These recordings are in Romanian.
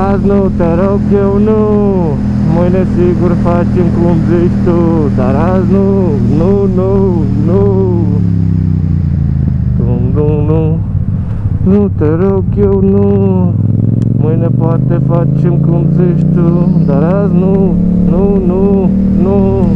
azi nu, te rog eu nu. Mâine sigur facem cum zici tu, dar azi nu, nu, nu, nu. Nu, nu, te rog eu nu. Mâine poate facem cum zici tu, dar azi nu, nu, nu, nu.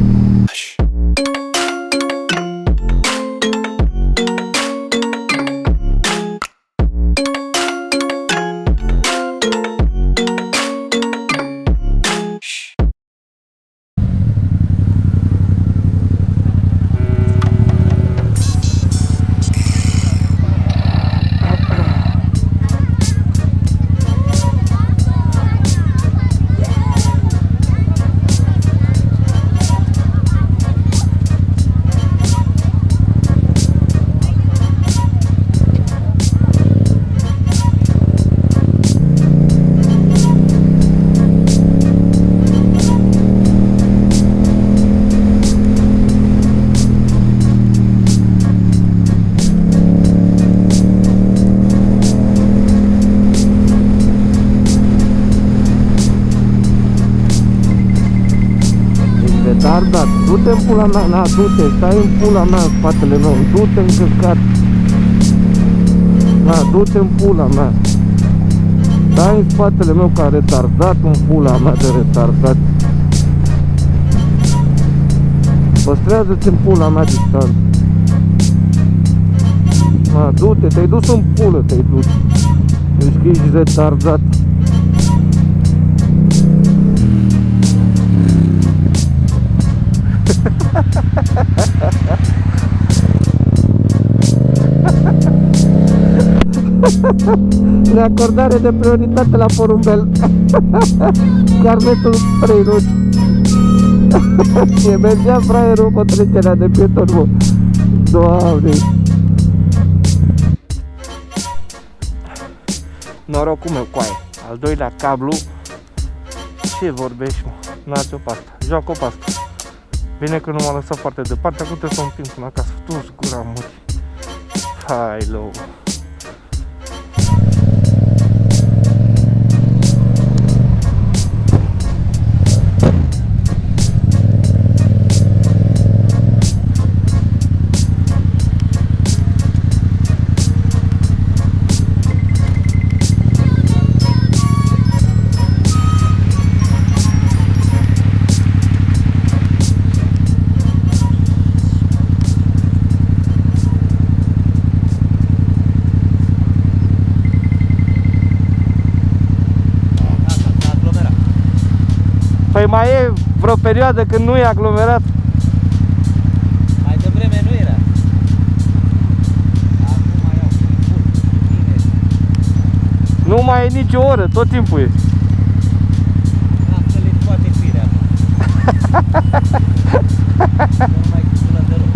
Dar, du-te în pula mea, na, du-te, stai în pula mea în spatele meu, du-te în căcat. Na, du-te în pula mea. Stai în spatele meu ca retardat, în pula mea de retardat. Păstrează-ți în pula mea distanță. Na, du-te, te-ai dus în pulă, te-ai dus. Deci că ești retardat. Neacordare de prioritate la porumbel. Carnetul 3 roți. E mergea fraierul pe trecerea de pieton, mă. Doamne. Norocul meu, coaie. Al doilea cablu. Ce vorbești, mă? N-ați-o pe asta. Joacă-o pe asta. Bine că nu m-a lăsat foarte departe, acum trebuie să o împing până acasă. Tu-s gura murii. Hai, lău. Păi mai e vreo perioadă când nu e aglomerat? Mai devreme nu era. Acum mai iau bine. Nu mai e nicio oră, tot timpul e. Am să le toate firea. Nu mai sună deloc.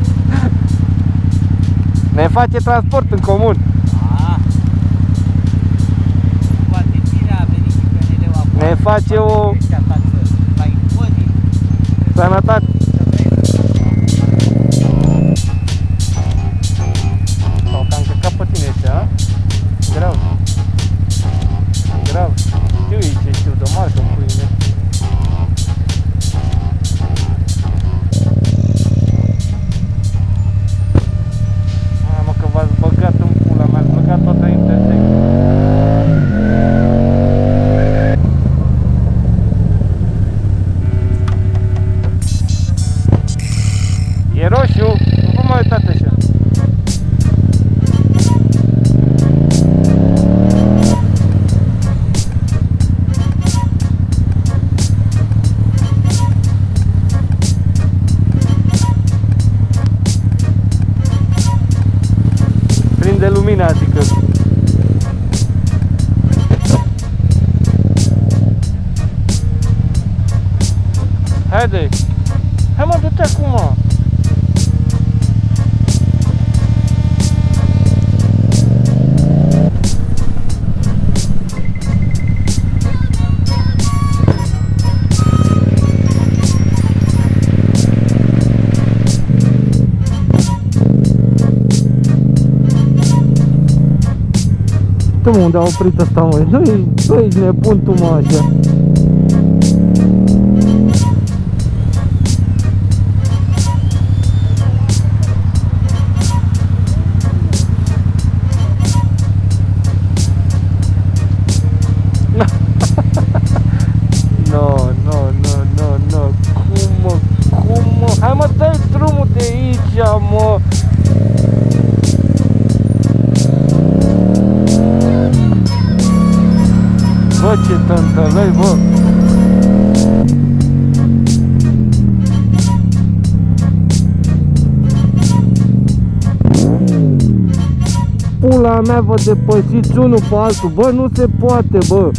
Ne face transport în comun. Toate firea, a venit și PNL-ul acum. Ne face o sănătate. Sau că am căcat pe tine ăștia, a? Grav. Grav. Știu ei ce știu de marcă în puine. Mamă că v-ați băgat în pula mea, ați băgat toată intersecția. E roșu, nu vă mai uitați așa. Prinde lumina, adică. Haide! Hai mă, du-te acum! mă, unde a oprit ăsta, măi? Nu ești nebun tu, mă, așa. No. Cum mă? Hai mă, dai drumul de aici, mă. Bă, ce tântălăi, bă. Pula mea, vă depășiți unul pe altul, bă, nu se poate, bă.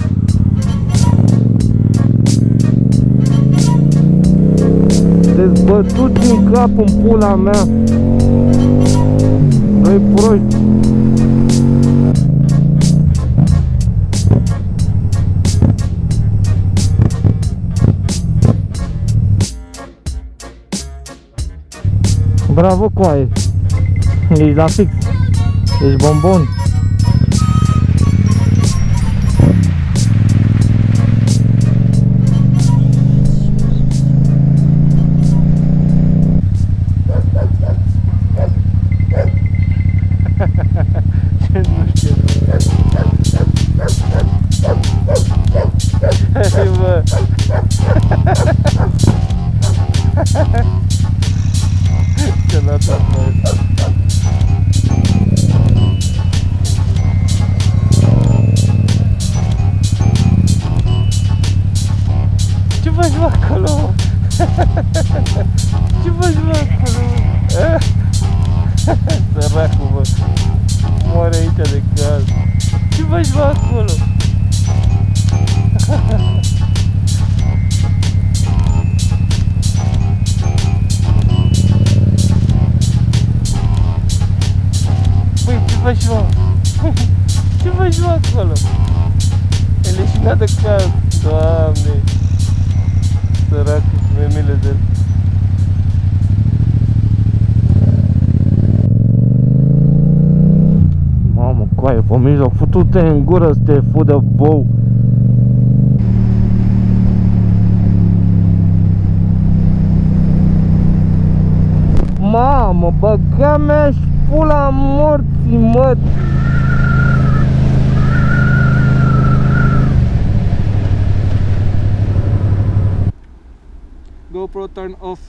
Dezbătuți în cap în pula mea. Doi proști. Bravo, coaie. Ești la fix. Ești bombon. Hai, bă. Ce lăsat, mă. Ce faci, mă, acolo? Ce faci, mă, acolo? Săracul, bă. Moare aici de cald. Ce faci, mă, acolo? Păi, ce faci, mă? Ce faci, mă, acolo? E leșinat de cald. Doamne. Săracul, mi-e milă de el. Mamă, coaie, pe mijloc, futu-te în gură să te fudă bou. Mamă, băga mea și pula morții, mă. GoPro turn off.